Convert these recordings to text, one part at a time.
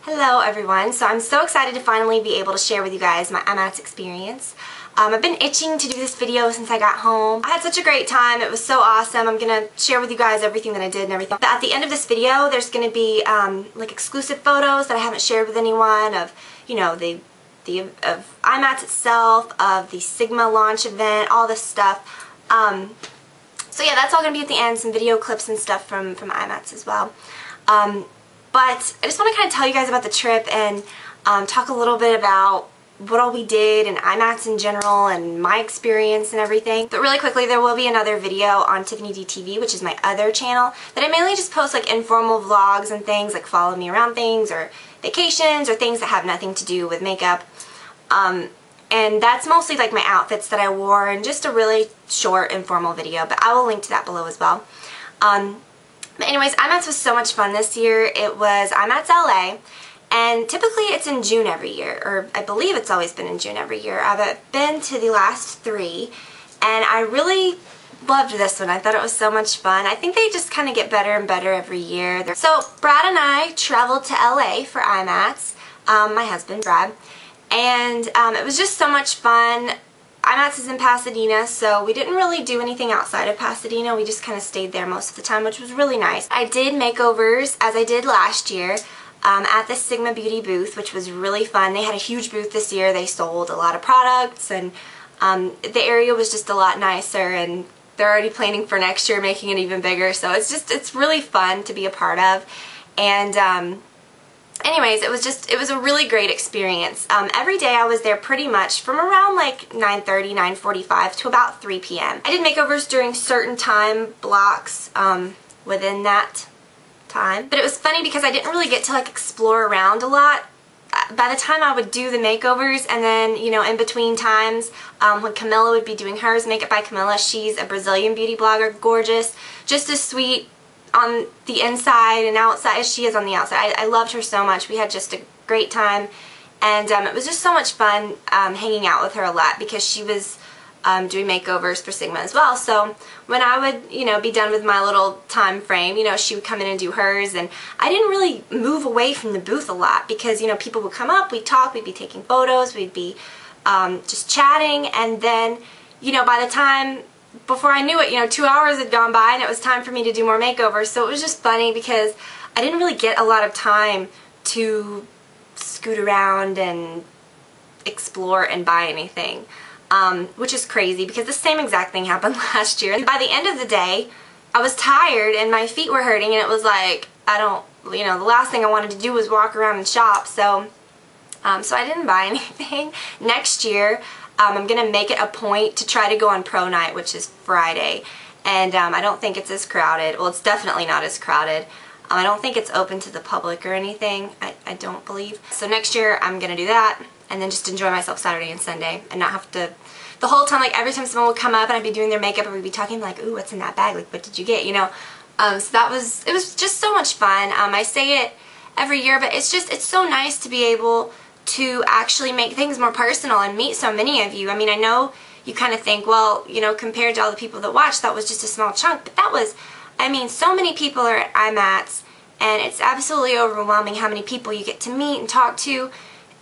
Hello everyone, so I'm so excited to finally be able to share with you guys my Imats experience. I've been itching to do this video since I got home. I had such a great time, it was so awesome. I'm going to share with you guys everything that I did and everything. But at the end of this video, there's going to be like exclusive photos that I haven't shared with anyone of, you know, of Imats itself, of the Sigma launch event, all this stuff. So yeah, that's all going to be at the end, some video clips and stuff from Imats as well. But I just want to kind of tell you guys about the trip and talk a little bit about what all we did and Imats in general and my experience and everything. But really quickly, there will be another video on Tiffany D TV, which is my other channel, that I mainly just post like informal vlogs and things like follow me around things or vacations or things that have nothing to do with makeup. And that's mostly like my outfits that I wore and just a really short informal video, but I will link to that below as well. But anyways, Imats was so much fun this year. It was Imats LA, and typically it's in June every year, or I believe it's always been in June every year. I've been to the last 3, and I really loved this one. I thought it was so much fun. I think they just kind of get better and better every year. So Brad and I traveled to LA for Imats, my husband Brad, and it was just so much fun. Imats is in Pasadena, so we didn't really do anything outside of Pasadena. We just kind of stayed there most of the time, which was really nice. I did makeovers, as I did last year, at the Sigma Beauty booth, which was really fun. They had a huge booth this year. They sold a lot of products, and the area was just a lot nicer, and they're already planning for next year, making it even bigger. So it's really fun to be a part of. And anyways, it was a really great experience. Every day I was there pretty much from around like 9:30, 9:45 to about 3 p.m. I did makeovers during certain time blocks within that time. But it was funny because I didn't really get to like explore around a lot. By the time I would do the makeovers, and then, you know, in between times, when Camilla would be doing hers, Makeup by Camilla, she's a Brazilian beauty blogger, gorgeous, just as sweet on the inside and outside as she is on the outside. I loved her so much. We had just a great time, and it was just so much fun hanging out with her a lot because she was doing makeovers for Sigma as well. So when I would, you know, be done with my little time frame, you know, she would come in and do hers, and I didn't really move away from the booth a lot because, you know, people would come up, we'd talk, we'd be taking photos, we'd be just chatting, and then, you know, by the time before I knew it, you know, 2 hours had gone by and it was time for me to do more makeovers. So it was just funny because I didn't really get a lot of time to scoot around and explore and buy anything, which is crazy because the same exact thing happened last year. By the end of the day, I was tired and my feet were hurting, and it was like, you know, the last thing I wanted to do was walk around and shop. So I didn't buy anything. Next year, I'm going to make it a point to try to go on Pro Night, which is Friday, and I don't think it's as crowded. Well, it's definitely not as crowded. I don't think it's open to the public or anything, I don't believe. So next year I'm going to do that, and then just enjoy myself Saturday and Sunday, and not have to, the whole time, like every time someone would come up and I'd be doing their makeup and we'd be talking like, ooh, what's in that bag, like what did you get, you know. So it was just so much fun. I say it every year, but it's so nice to be able to actually make things more personal and meet so many of you. I mean, I know you kind of think, well, you know, compared to all the people that watched, that was just a small chunk, but that was, I mean, so many people are at Imats, and it's absolutely overwhelming how many people you get to meet and talk to,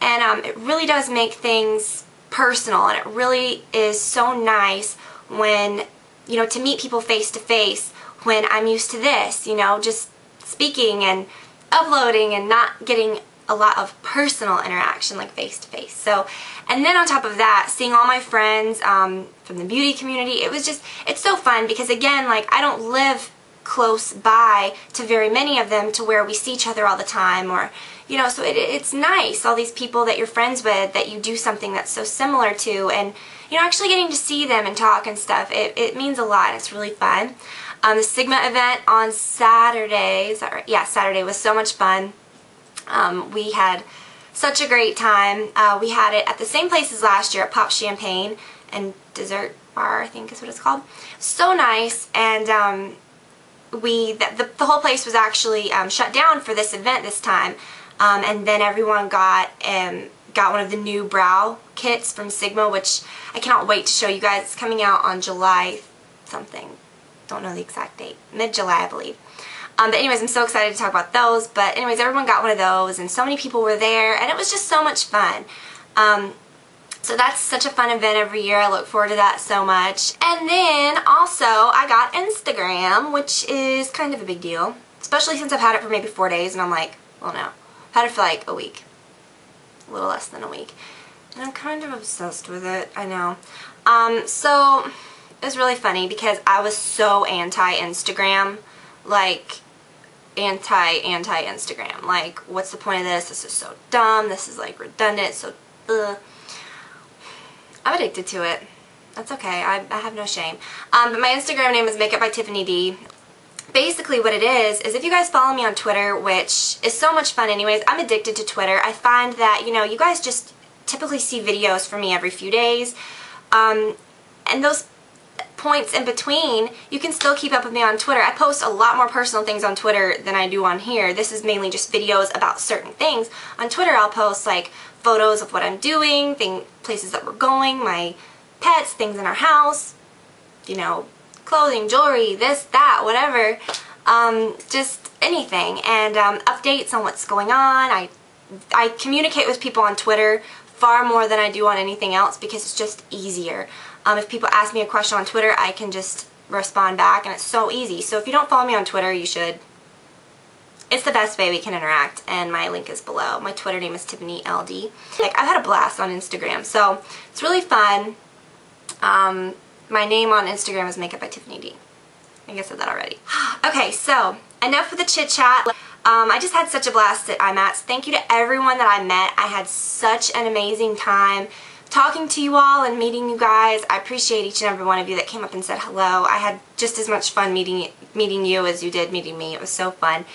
and it really does make things personal, and it really is so nice when, you know, to meet people face to face when I'm used to this, you know, just speaking and uploading and not getting a lot of personal interaction like face to face. So, and then on top of that, seeing all my friends from the beauty community, it's so fun because, again, like I don't live close by to very many of them to where we see each other all the time, or, you know, so it's nice, all these people that you're friends with that you do something that's so similar to, and, you know, actually getting to see them and talk and stuff, it means a lot. It's really fun. The Sigma event on Saturday, is that right? Yeah, Saturday was so much fun. We had such a great time. We had it at the same place as last year at Pop Champagne and Dessert Bar, I think is what it's called. So nice, and the whole place was actually shut down for this event this time, and then everyone got one of the new brow kits from Sigma, which I cannot wait to show you guys. It's coming out on July something. Don't know the exact date. Mid-July, I believe. But anyways, I'm so excited to talk about those. But anyways, everyone got one of those, and so many people were there, and it was just so much fun. So that's such a fun event every year. I look forward to that so much. And then also I got Instagram, which is kind of a big deal, especially since I've had it for maybe 4 days, and I'm like, well, no, I've had it for like a week, a little less than a week, and I'm kind of obsessed with it. I know. So it was really funny because I was so anti-Instagram, like anti-Instagram. Like, what's the point of this? This is so dumb. This is like redundant. So I'm addicted to it. That's okay. I have no shame. But my Instagram name is Makeup by Tiffany D. Basically what it is if you guys follow me on Twitter, which is so much fun anyways, I'm addicted to Twitter. I find that, you know, you guys just typically see videos from me every few days. And those points in between, you can still keep up with me on Twitter. I post a lot more personal things on Twitter than I do on here. This is mainly just videos about certain things. On Twitter I'll post like photos of what I'm doing, places that we're going, my pets, things in our house, you know, clothing, jewelry, this, that, whatever, just anything, and updates on what's going on. I communicate with people on Twitter far more than I do on anything else because it's just easier. If people ask me a question on Twitter, I can just respond back, and it's so easy. So if you don't follow me on Twitter, you should. It's the best way we can interact, and my link is below. My Twitter name is Tiffany LD. Like, I've had a blast on Instagram, so it's really fun. My name on Instagram is Makeup by Tiffany D. I think I said that already. Okay, so enough with the chit chat. I just had such a blast at Imats. Thank you to everyone that I met. I had such an amazing time talking to you all and meeting you guys. I appreciate each and every one of you that came up and said hello. I had just as much fun meeting you as you did meeting me. It was so fun.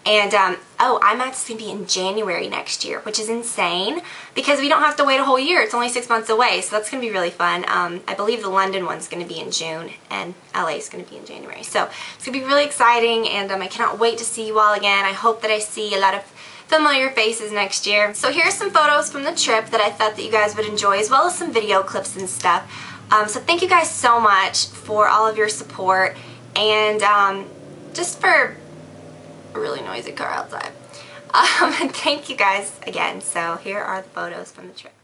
And, oh, Imats is going to be in January next year, which is insane because we don't have to wait a whole year. It's only 6 months away, so that's going to be really fun. I believe the London one's going to be in June, and LA is going to be in January. So it's going to be really exciting, and I cannot wait to see you all again. I hope that I see a lot of familiar faces next year. So here's some photos from the trip that I thought that you guys would enjoy, as well as some video clips and stuff. So thank you guys so much for all of your support, and just for a really noisy car outside. And thank you guys again. So here are the photos from the trip.